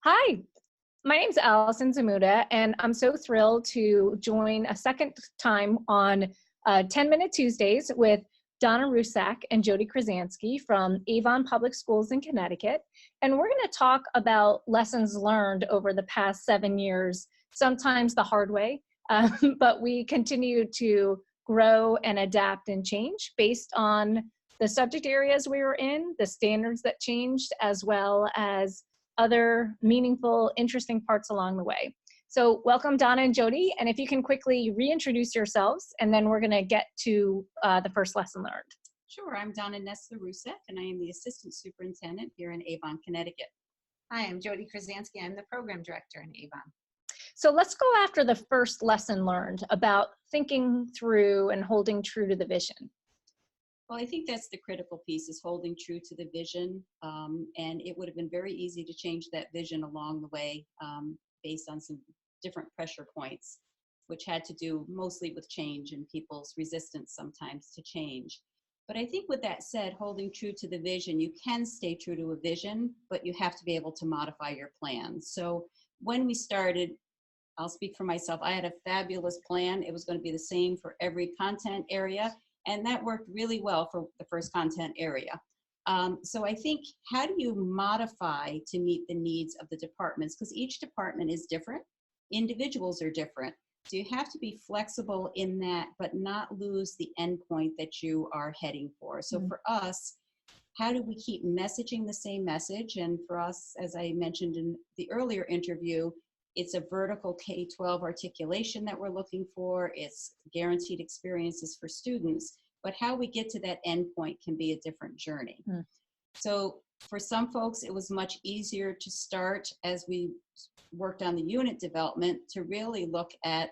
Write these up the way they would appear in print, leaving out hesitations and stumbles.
Hi, my name's Allison Zamuda, and I'm so thrilled to join a second time on 10-Minute Tuesdays with Donna Rusack and Jodi Kryzanski from Avon Public Schools in Connecticut. And we're going to talk about lessons learned over the past 7 years, sometimes the hard way, but we continue to grow and adapt and change based on the subject areas we were in, the standards that changed, as well as other meaningful, interesting parts along the way. So welcome, Donna and Jodi, and if you can quickly reintroduce yourselves, and then we're going to get to the first lesson learned. Sure, I'm Donna Nestler-Rusack, and I am the Assistant Superintendent here in Avon, Connecticut. Hi, I'm Jodi Kryzanski. I'm the Program Director in Avon. So let's go after the first lesson learned about thinking through and holding true to the vision. Well, I think that's the critical piece, is holding true to the vision, and it would have been very easy to change that vision along the way based on some different pressure points, which had to do mostly with change and people's resistance sometimes to change. But I think with that said, holding true to the vision, you can stay true to a vision, but you have to be able to modify your plans. So when we started, I'll speak for myself, I had a fabulous plan. It was going to be the same for every content area. And that worked really well for the first content area. So I think, how do you modify to meet the needs of the departments? Because each department is different. Individuals are different. So you have to be flexible in that, but not lose the endpoint that you are heading for. So for us, how do we keep messaging the same message? And for us, as I mentioned in the earlier interview, it's a vertical K-12 articulation that we're looking for. It's guaranteed experiences for students, but how we get to that endpoint can be a different journey. So for some folks, it was much easier to start as we worked on the unit development to really look at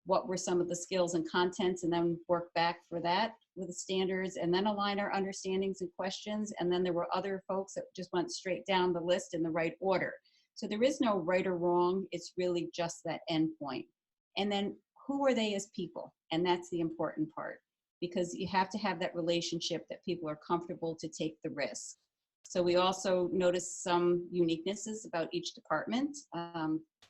what were some of the skills and contents, and then work back for that with the standards, and then align our understandings and questions. And then there were other folks that just went straight down the list in the right order. So there is no right or wrong, it's really just that endpoint. And then who are they as people? And that's the important part, because you have to have that relationship that people are comfortable to take the risk. So we also noticed some uniquenesses about each department.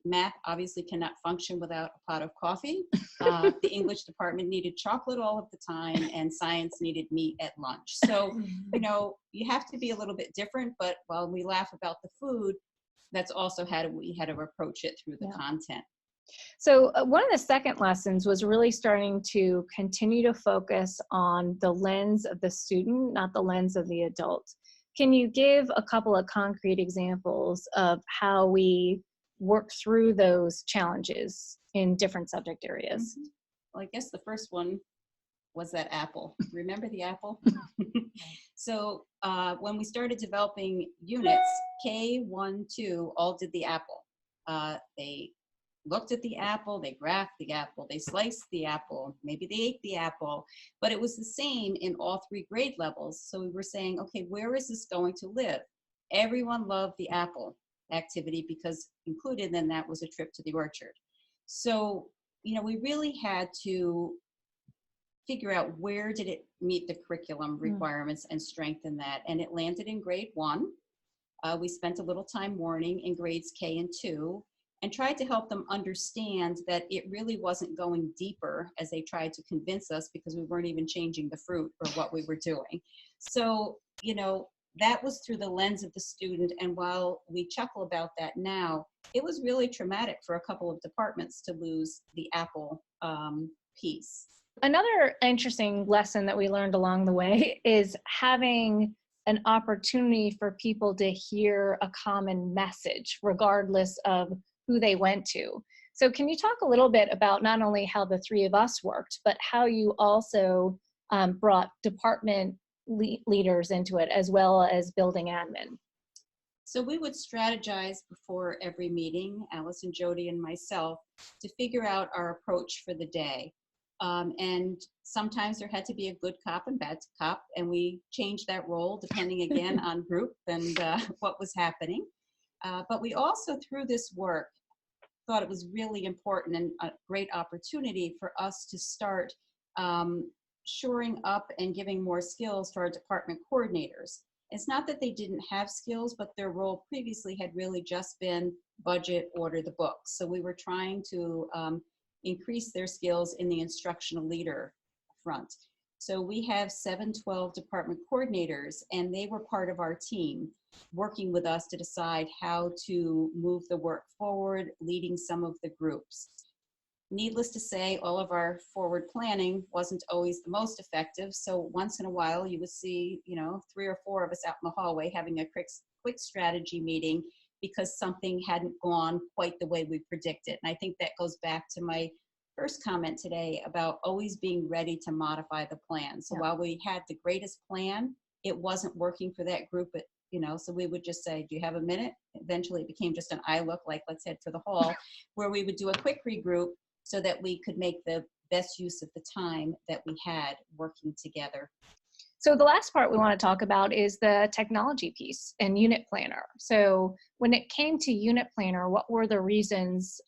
Math obviously cannot function without a pot of coffee. The English department needed chocolate all of the time, and science needed meat at lunch. So, you know, you have to be a little bit different, but while we laugh about the food, that's also how we had to approach it through the content. So one of the second lessons was really starting to continue to focus on the lens of the student, not the lens of the adult. Can you give a couple of concrete examples of how we work through those challenges in different subject areas? Well, I guess the first one was that apple. Remember the apple? So when we started developing units, K, 1, 2, all did the apple. They looked at the apple, they graphed the apple, they sliced the apple, maybe they ate the apple, but it was the same in all 3 grade levels. So we were saying, okay, where is this going to live? Everyone loved the apple activity because included in that was a trip to the orchard. So, you know, we really had to figure out where did it meet the curriculum requirements and strengthen that. And it landed in grade 1. We spent a little time warning in grades K and 2 and tried to help them understand that it really wasn't going deeper as they tried to convince us, because we weren't even changing the fruit or what we were doing. So, you know, that was through the lens of the student. And while we chuckle about that now, it was really traumatic for a couple of departments to lose the apple piece. Another interesting lesson that we learned along the way is having an opportunity for people to hear a common message, regardless of who they went to. So can you talk a little bit about not only how the 3 of us worked, but how you also brought department leaders into it, as well as building admin? So we would strategize before every meeting, Alice and Jodi and myself, to figure out our approach for the day. And sometimes there had to be a good cop and bad cop, and we changed that role depending again on group and what was happening. But we also, through this work, thought it was really important and a great opportunity for us to start shoring up and giving more skills to our department coordinators. It's not that they didn't have skills, but their role previously had really just been budget, order the books. So we were trying to increase their skills in the instructional leader front. So we have 712 department coordinators, and they were part of our team, working with us to decide how to move the work forward, leading some of the groups. Needless to say, all of our forward planning wasn't always the most effective. So once in a while, you would see, 3 or 4 of us out in the hallway having a quick strategy meeting because something hadn't gone quite the way we predicted. And I think that goes back to my first comment today about always being ready to modify the plan. So while we had the greatest plan, it wasn't working for that group, but so we would just say, do you have a minute? Eventually it became just an eye look, like let's head for the hall, where we would do a quick regroup so that we could make the best use of the time that we had working together. So the last part we want to talk about is the technology piece and Unit Planner. So when it came to Unit Planner, what were the reasons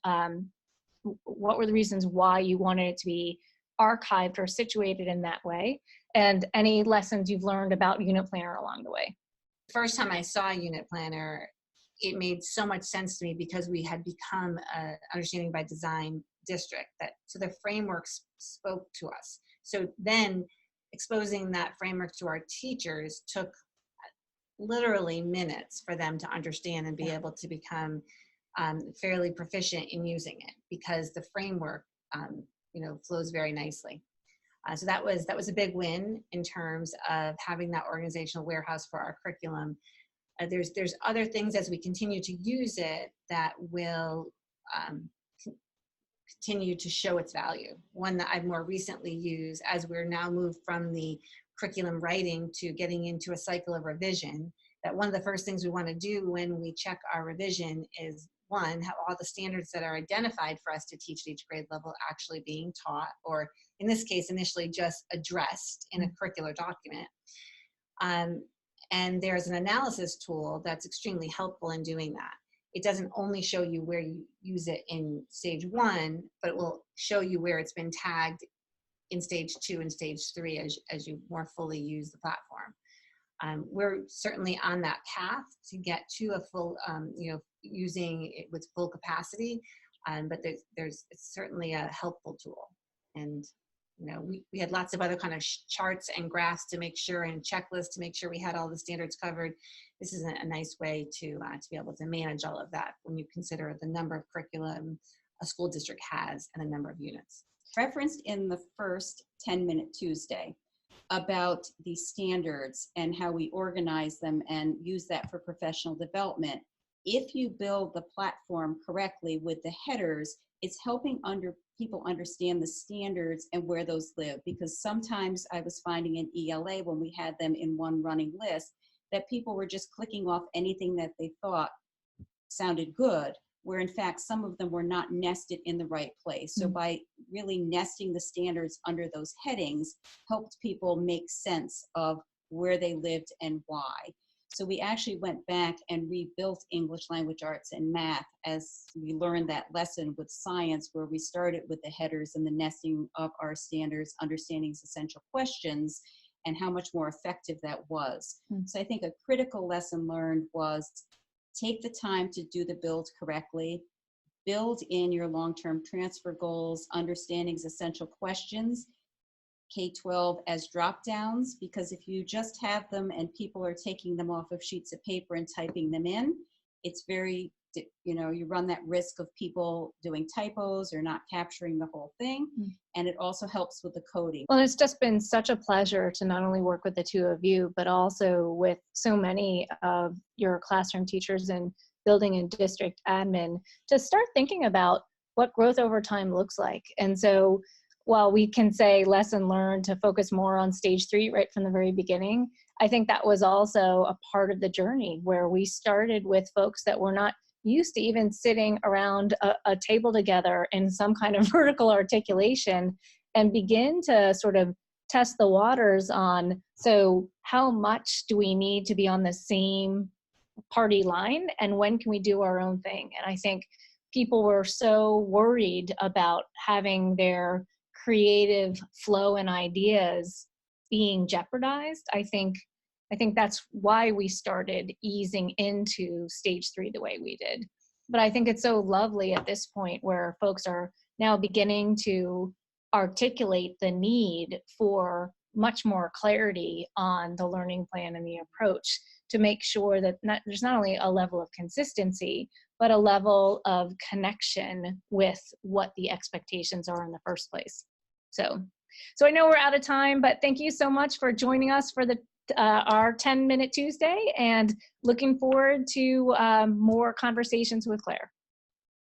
why you wanted it to be archived or situated in that way? And any lessons you've learned about Unit Planner along the way? First time I saw a Unit Planner, it made so much sense to me because we had become a understanding by design district, so the frameworks spoke to us. So then exposing that framework to our teachers took literally minutes for them to understand and be able to become fairly proficient in using it, because the framework flows very nicely. So that was a big win in terms of having that organizational warehouse for our curriculum. There's other things as we continue to use it that will continue to show its value. One that I've more recently used as we're now moved from the curriculum writing to getting into a cycle of revision, that one of the first things we want to do when we check our revision is, one, have all the standards that are identified for us to teach at each grade level actually being taught, or in this case, initially just addressed in a curricular document. And there's an analysis tool that's extremely helpful in doing that. It doesn't only show you where you use it in stage 1, but it will show you where it's been tagged in stage 2 and stage 3 as you more fully use the platform. We're certainly on that path to get to a full, using it with full capacity, but it's certainly a helpful tool. And we had lots of other kind of charts and graphs to make sure, and checklists to make sure we had all the standards covered. This is a nice way to be able to manage all of that when you consider the number of curriculum a school district has and the number of units. Referenced in the first 10-minute Tuesday about the standards and how we organize them and use that for professional development. If you build the platform correctly with the headers, it's helping people understand the standards and where those live, because sometimes I was finding in ELA when we had them in one running list that people were just clicking off anything that they thought sounded good, where in fact some of them were not nested in the right place. So by really nesting the standards under those headings helped people make sense of where they lived and why. So we actually went back and rebuilt English language arts and math as we learned that lesson with science, where we started with the headers and the nesting of our standards, understanding's essential questions, and how much more effective that was. So I think a critical lesson learned was take the time to do the build correctly, build in your long-term transfer goals, understanding's essential questions, K-12 as drop downs, because if you just have them and people are taking them off of sheets of paper and typing them in, it's very, you run that risk of people doing typos or not capturing the whole thing. And it also helps with the coding. Well, it's just been such a pleasure to not only work with the two of you, but also with so many of your classroom teachers and building and district admin to start thinking about what growth over time looks like. And so while we can say lesson learned to focus more on stage 3 right from the very beginning, I think that was also a part of the journey where we started with folks that were not used to even sitting around a table together in some kind of vertical articulation, and begin to sort of test the waters on, so how much do we need to be on the same party line, and when can we do our own thing? And I think people were so worried about having their creative flow and ideas being jeopardized. I think I think that's why we started easing into stage 3 the way we did. But I think it's so lovely at this point where folks are now beginning to articulate the need for much more clarity on the learning plan and the approach to make sure that there's not only a level of consistency, but a level of connection with what the expectations are in the first place. So I know we're out of time, but thank you so much for joining us for our 10-Minute Tuesday, and looking forward to more conversations with Claire.